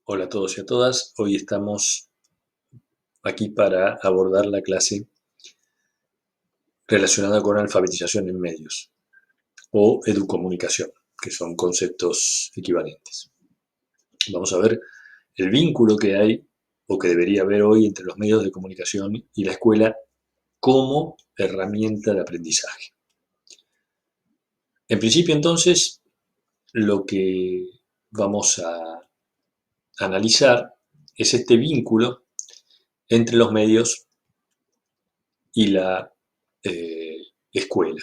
Hola a todos y a todas. Hoy estamos aquí para abordar la clase relacionada con alfabetización en medios o educomunicación, que son conceptos equivalentes. Vamos a ver el vínculo que hay o que debería haber hoy entre los medios de comunicación y la escuela como herramienta de aprendizaje. En principio, entonces, lo que vamos a analizar es este vínculo entre los medios y la escuela.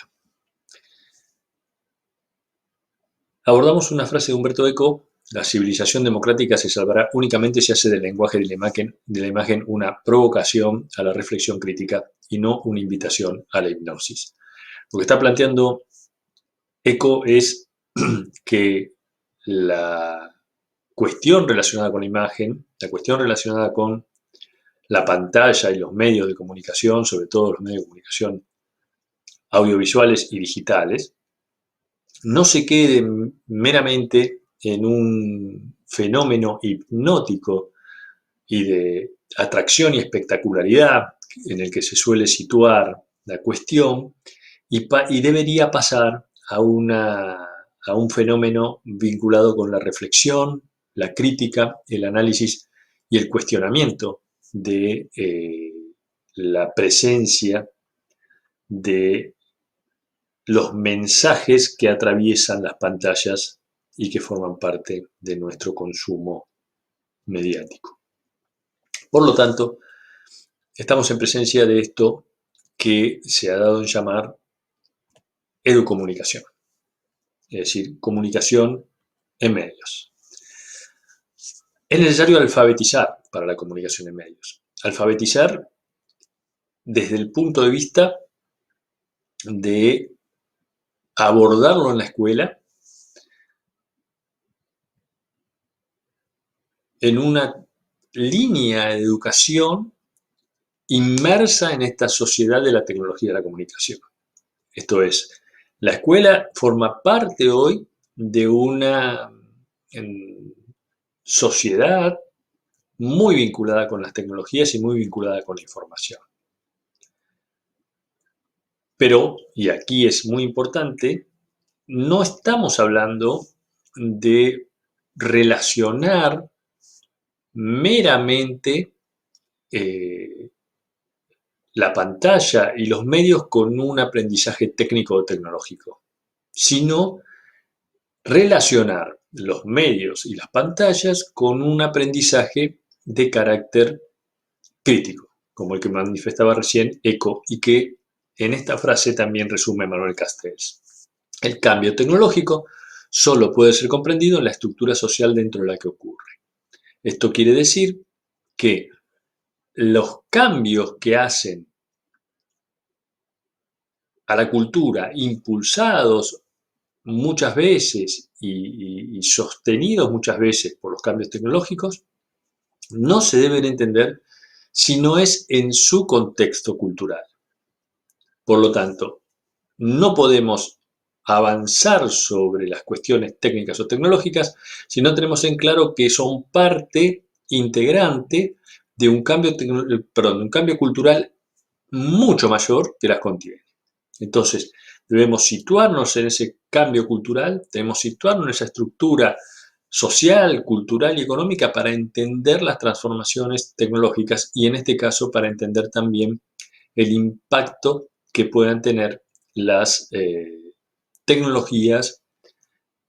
Abordamos una frase de Humberto Eco: la civilización democrática se salvará únicamente si hace del lenguaje de la imagen una provocación a la reflexión crítica y no una invitación a la hipnosis. Lo que está planteando Eco es que la cuestión relacionada con la imagen, la cuestión relacionada con la pantalla y los medios de comunicación, sobre todo los medios de comunicación audiovisuales y digitales, no se quede meramente en un fenómeno hipnótico y de atracción y espectacularidad en el que se suele situar la cuestión, y debería pasar a un fenómeno vinculado con la reflexión, la crítica, el análisis y el cuestionamiento de la presencia de los mensajes que atraviesan las pantallas y que forman parte de nuestro consumo mediático. Por lo tanto, estamos en presencia de esto que se ha dado en llamar educomunicación, es decir, comunicación en medios. Es necesario alfabetizar para la comunicación en medios. Alfabetizar desde el punto de vista de abordarlo en la escuela en una línea de educación inmersa en esta sociedad de la tecnología de la comunicación. Esto es, la escuela forma parte hoy de una sociedad muy vinculada con las tecnologías y muy vinculada con la información. Pero, y aquí es muy importante, no estamos hablando de relacionar meramente la pantalla y los medios con un aprendizaje técnico o tecnológico, sino relacionar los medios y las pantallas con un aprendizaje de carácter crítico, como el que manifestaba recién Eco y que en esta frase también resume Manuel Castells. El cambio tecnológico solo puede ser comprendido en la estructura social dentro de la que ocurre. Esto quiere decir que los cambios que hacen a la cultura, impulsados muchas veces y sostenidos muchas veces por los cambios tecnológicos, no se deben entender si no es en su contexto cultural. Por lo tanto, no podemos avanzar sobre las cuestiones técnicas o tecnológicas si no tenemos en claro que son parte integrante de un cambio cultural mucho mayor que las contiene. Entonces, debemos situarnos en ese cambio cultural, debemos situarnos en esa estructura social, cultural y económica para entender las transformaciones tecnológicas y en este caso para entender también el impacto que puedan tener las tecnologías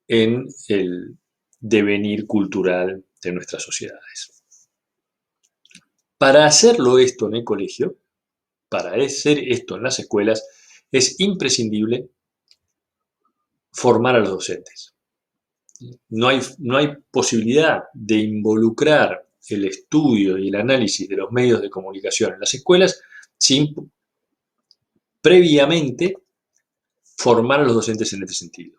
en el devenir cultural de nuestras sociedades. Para hacerlo esto en el colegio, para hacer esto en las escuelas, es imprescindible formar a los docentes. No hay posibilidad de involucrar el estudio y el análisis de los medios de comunicación en las escuelas sin previamente formar a los docentes en este sentido.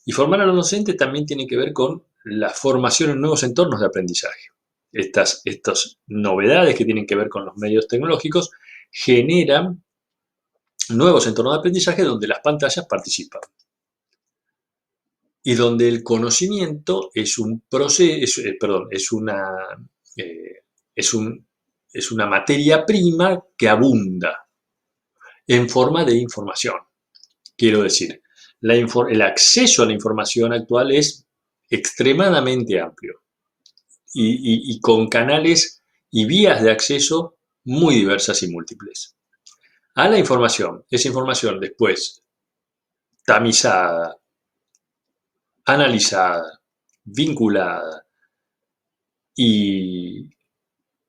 Y formar a los docentes también tiene que ver con la formación en nuevos entornos de aprendizaje. Estas novedades que tienen que ver con los medios tecnológicos generan nuevos entornos de aprendizaje donde las pantallas participan. y donde el conocimiento es un proceso, perdón, eh, es un- es una materia prima que abunda en forma de información. Quiero decir, el acceso a la información actual es extremadamente amplio y con canales y vías de acceso muy diversas y múltiples. A la información, esa información después tamizada, analizada, vinculada y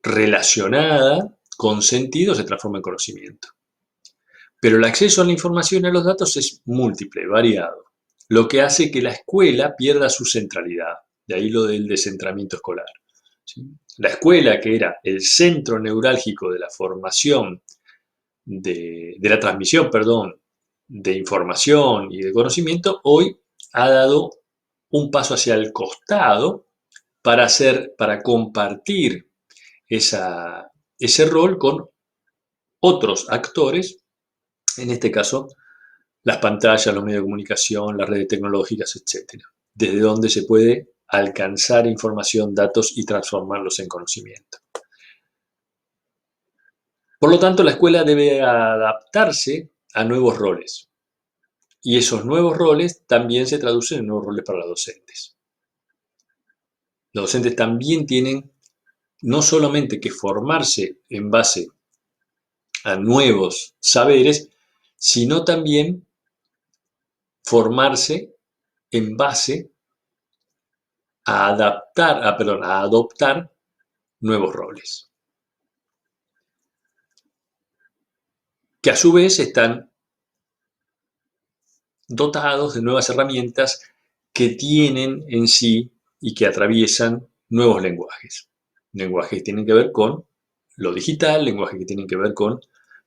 relacionada con sentido se transforma en conocimiento. Pero el acceso a la información y a los datos es múltiple, variado, lo que hace que la escuela pierda su centralidad. De ahí lo del descentramiento escolar. ¿Sí? La escuela, que era el centro neurálgico de la formación, de la transmisión, perdón, de información y de conocimiento, hoy ha dado un paso hacia el costado para compartir ese rol con otros actores, en este caso las pantallas, los medios de comunicación, las redes tecnológicas, etcétera, desde donde se puede alcanzar información, datos y transformarlos en conocimiento. Por lo tanto, la escuela debe adaptarse a nuevos roles y esos nuevos roles también se traducen en nuevos roles para los docentes. Los docentes también tienen no solamente que formarse en base a nuevos saberes, sino también formarse en base a adoptar nuevos roles, que a su vez están dotados de nuevas herramientas que tienen en sí y que atraviesan nuevos lenguajes. Lenguajes que tienen que ver con lo digital, lenguajes que tienen que ver con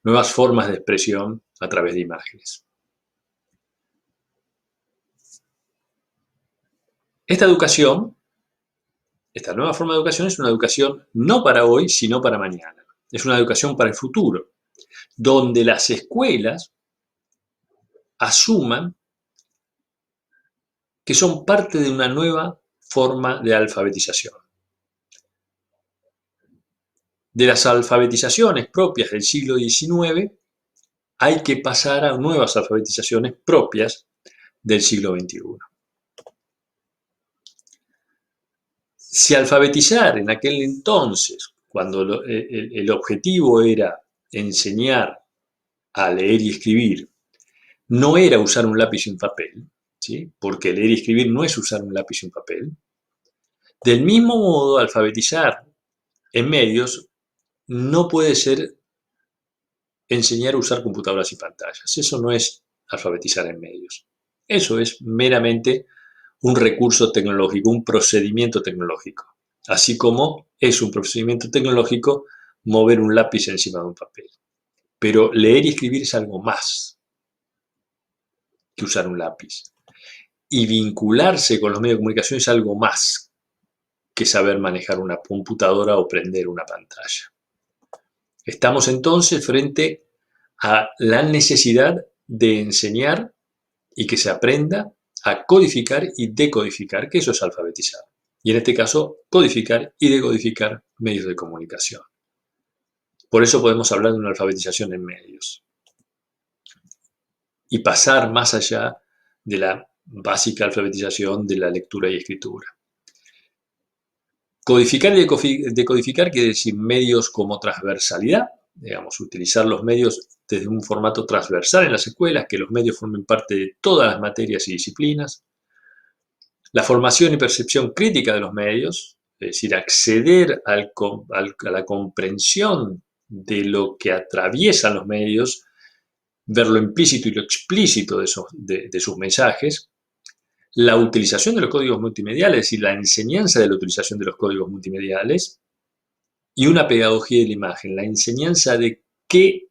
nuevas formas de expresión a través de imágenes. Esta educación, esta nueva forma de educación es una educación no para hoy, sino para mañana. Es una educación para el futuro, donde las escuelas asuman que son parte de una nueva forma de alfabetización. De las alfabetizaciones propias del siglo XIX hay que pasar a nuevas alfabetizaciones propias del siglo XXI. Si alfabetizar en aquel entonces, cuando el objetivo era enseñar a leer y escribir, no era usar un lápiz y un papel, ¿sí? Porque leer y escribir no es usar un lápiz y un papel, del mismo modo, alfabetizar en medios no puede ser enseñar a usar computadoras y pantallas. Eso no es alfabetizar en medios. Eso es meramente un recurso tecnológico, un procedimiento tecnológico. Así como es un procedimiento tecnológico mover un lápiz encima de un papel. Pero leer y escribir es algo más que usar un lápiz. Y vincularse con los medios de comunicación es algo más que saber manejar una computadora o prender una pantalla. Estamos entonces frente a la necesidad de enseñar y que se aprenda a codificar y decodificar, que eso es alfabetizar. Y en este caso, codificar y decodificar medios de comunicación. Por eso podemos hablar de una alfabetización en medios. Y pasar más allá de la básica alfabetización de la lectura y escritura. Codificar y decodificar quiere decir medios como transversalidad, digamos, utilizar los medios desde un formato transversal en las escuelas, que los medios formen parte de todas las materias y disciplinas. La formación y percepción crítica de los medios, es decir, acceder a la comprensión de lo que atraviesan los medios, ver lo implícito y lo explícito de sus mensajes. La utilización de los códigos multimediales, es decir, la enseñanza de la utilización de los códigos multimediales, y una pedagogía de la imagen, la enseñanza de qué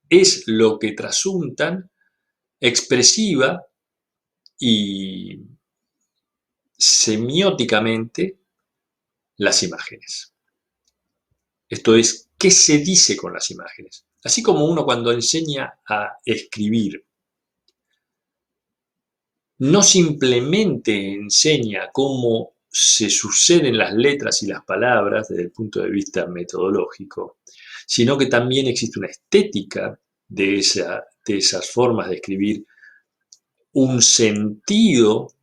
es lo que trasuntan expresiva y semióticamente las imágenes. Esto es, ¿qué se dice con las imágenes? Así como uno cuando enseña a escribir no simplemente enseña cómo se suceden las letras y las palabras desde el punto de vista metodológico, sino que también existe una estética de esas formas de escribir, un sentido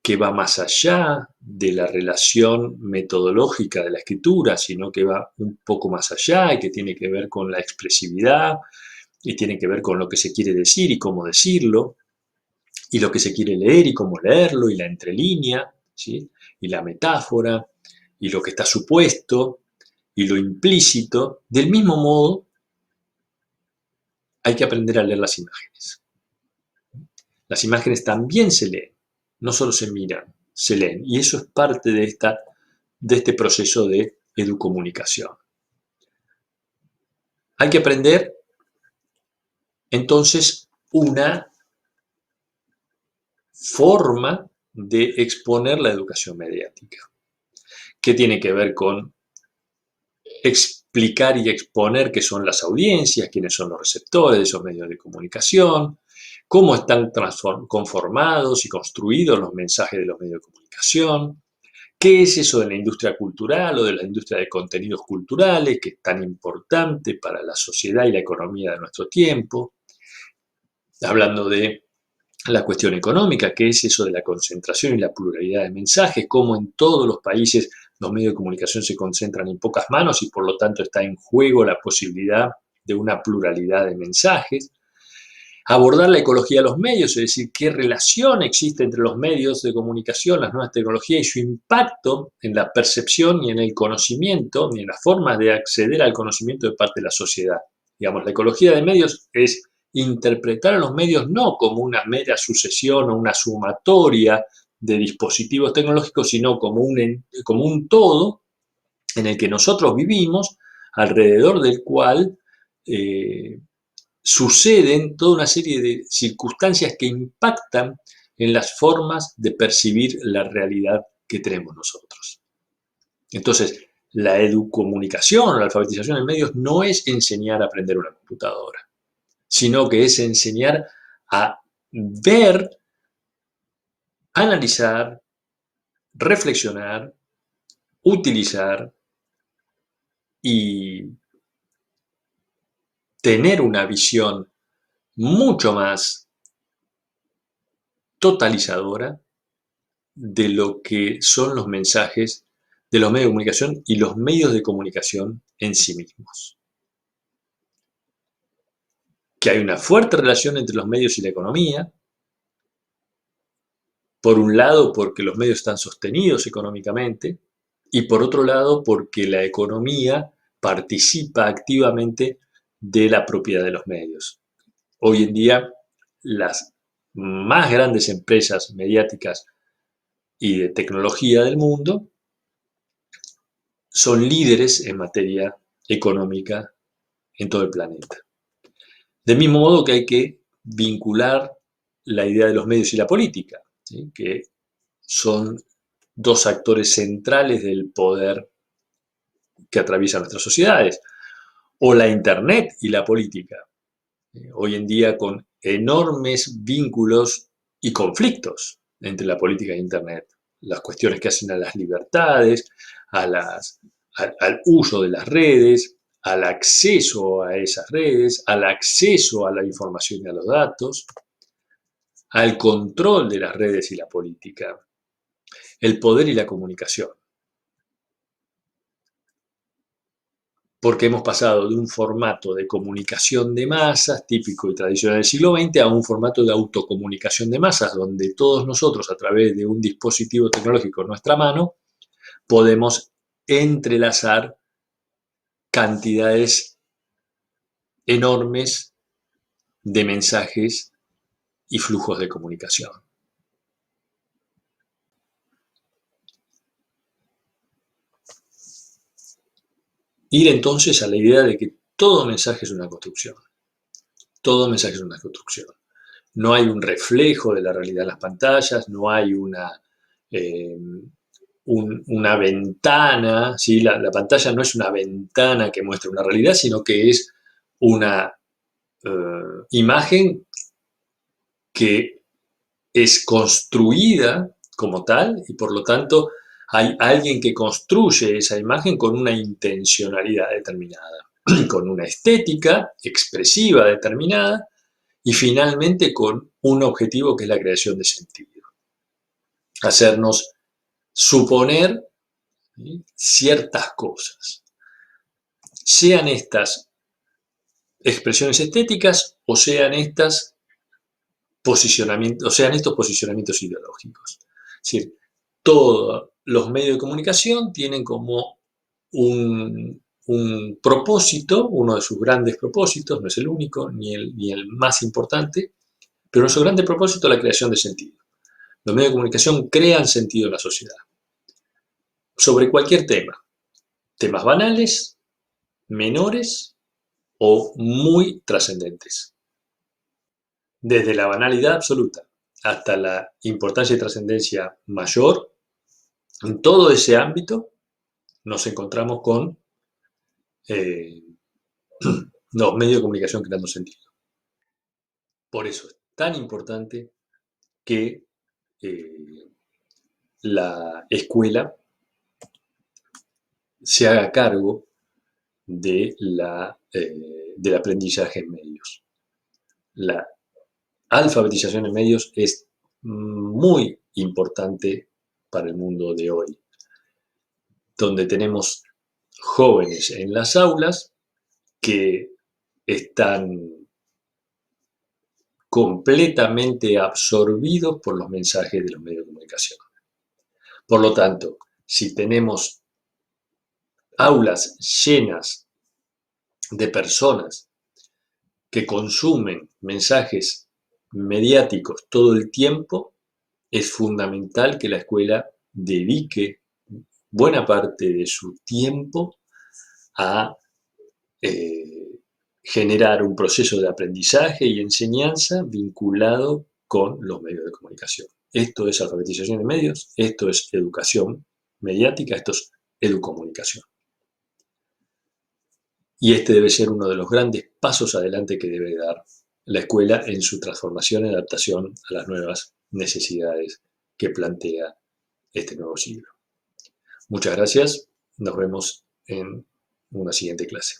que va más allá de la relación metodológica de la escritura, sino que va un poco más allá y que tiene que ver con la expresividad y tiene que ver con lo que se quiere decir y cómo decirlo, y lo que se quiere leer y cómo leerlo, y la entrelínea, ¿sí? Y la metáfora, y lo que está supuesto, y lo implícito. Del mismo modo, hay que aprender a leer las imágenes. Las imágenes también se leen, no solo se miran, se leen. Y eso es parte de este proceso de educomunicación. Hay que aprender, entonces, una forma de exponer la educación mediática, que tiene que ver con explicar y exponer qué son las audiencias, quiénes son los receptores de esos medios de comunicación, cómo están conformados y construidos los mensajes de los medios de comunicación, qué es eso de la industria cultural o de la industria de contenidos culturales, que es tan importante para la sociedad y la economía de nuestro tiempo, hablando de la cuestión económica, que es eso de la concentración y la pluralidad de mensajes, cómo en todos los países los medios de comunicación se concentran en pocas manos y por lo tanto está en juego la posibilidad de una pluralidad de mensajes. Abordar la ecología de los medios, es decir, qué relación existe entre los medios de comunicación, las nuevas tecnologías y su impacto en la percepción y en el conocimiento y en las formas de acceder al conocimiento de parte de la sociedad. Digamos, la ecología de medios es interpretar a los medios no como una mera sucesión o una sumatoria de dispositivos tecnológicos, sino como un todo en el que nosotros vivimos, alrededor del cual suceden toda una serie de circunstancias que impactan en las formas de percibir la realidad que tenemos nosotros. Entonces, la educomunicación o la alfabetización en medios no es enseñar a aprender una computadora, sino que es enseñar a ver, analizar, reflexionar, utilizar y tener una visión mucho más totalizadora de lo que son los mensajes de los medios de comunicación y los medios de comunicación en sí mismos. Que hay una fuerte relación entre los medios y la economía, por un lado porque los medios están sostenidos económicamente y por otro lado porque la economía participa activamente de la propiedad de los medios. Hoy en día las más grandes empresas mediáticas y de tecnología del mundo son líderes en materia económica en todo el planeta. Del mismo modo que hay que vincular la idea de los medios y la política, ¿sí? Que son dos actores centrales del poder que atraviesa nuestras sociedades, o la Internet y la política, hoy en día con enormes vínculos y conflictos entre la política e Internet, las cuestiones que hacen a las libertades, al uso de las redes, al acceso a esas redes, al acceso a la información y a los datos, al control de las redes y la política, el poder y la comunicación. Porque hemos pasado de un formato de comunicación de masas, típico y tradicional del siglo XX, a un formato de autocomunicación de masas, donde todos nosotros, a través de un dispositivo tecnológico en nuestra mano, podemos entrelazar cantidades enormes de mensajes y flujos de comunicación. Ir entonces a la idea de que todo mensaje es una construcción. Todo mensaje es una construcción. No hay un reflejo de la realidad en las pantallas, no hay una ventana, ¿sí? La pantalla no es una ventana que muestra una realidad, sino que es una imagen que es construida como tal y por lo tanto hay alguien que construye esa imagen con una intencionalidad determinada, con una estética expresiva determinada y finalmente con un objetivo que es la creación de sentido. Hacernos suponer, ¿sí?, ciertas cosas, sean estas expresiones estéticas o sean estos posicionamientos ideológicos. Es decir, todos los medios de comunicación tienen como un propósito, uno de sus grandes propósitos, no es el único ni el más importante, pero nuestro grande propósito es la creación de sentido. Los medios de comunicación crean sentido en la sociedad, sobre cualquier tema, temas banales, menores o muy trascendentes. Desde la banalidad absoluta hasta la importancia y trascendencia mayor, en todo ese ámbito nos encontramos con eh, los medios de comunicación creando sentido. Por eso es tan importante que la escuela se haga cargo del aprendizaje en medios. La alfabetización en medios es muy importante para el mundo de hoy, donde tenemos jóvenes en las aulas que están completamente absorbidos por los mensajes de los medios de comunicación. Por lo tanto, si tenemos aulas llenas de personas que consumen mensajes mediáticos todo el tiempo, es fundamental que la escuela dedique buena parte de su tiempo a generar un proceso de aprendizaje y enseñanza vinculado con los medios de comunicación. Esto es alfabetización de medios, esto es educación mediática, esto es educomunicación. Y este debe ser uno de los grandes pasos adelante que debe dar la escuela en su transformación y adaptación a las nuevas necesidades que plantea este nuevo siglo. Muchas gracias, nos vemos en una siguiente clase.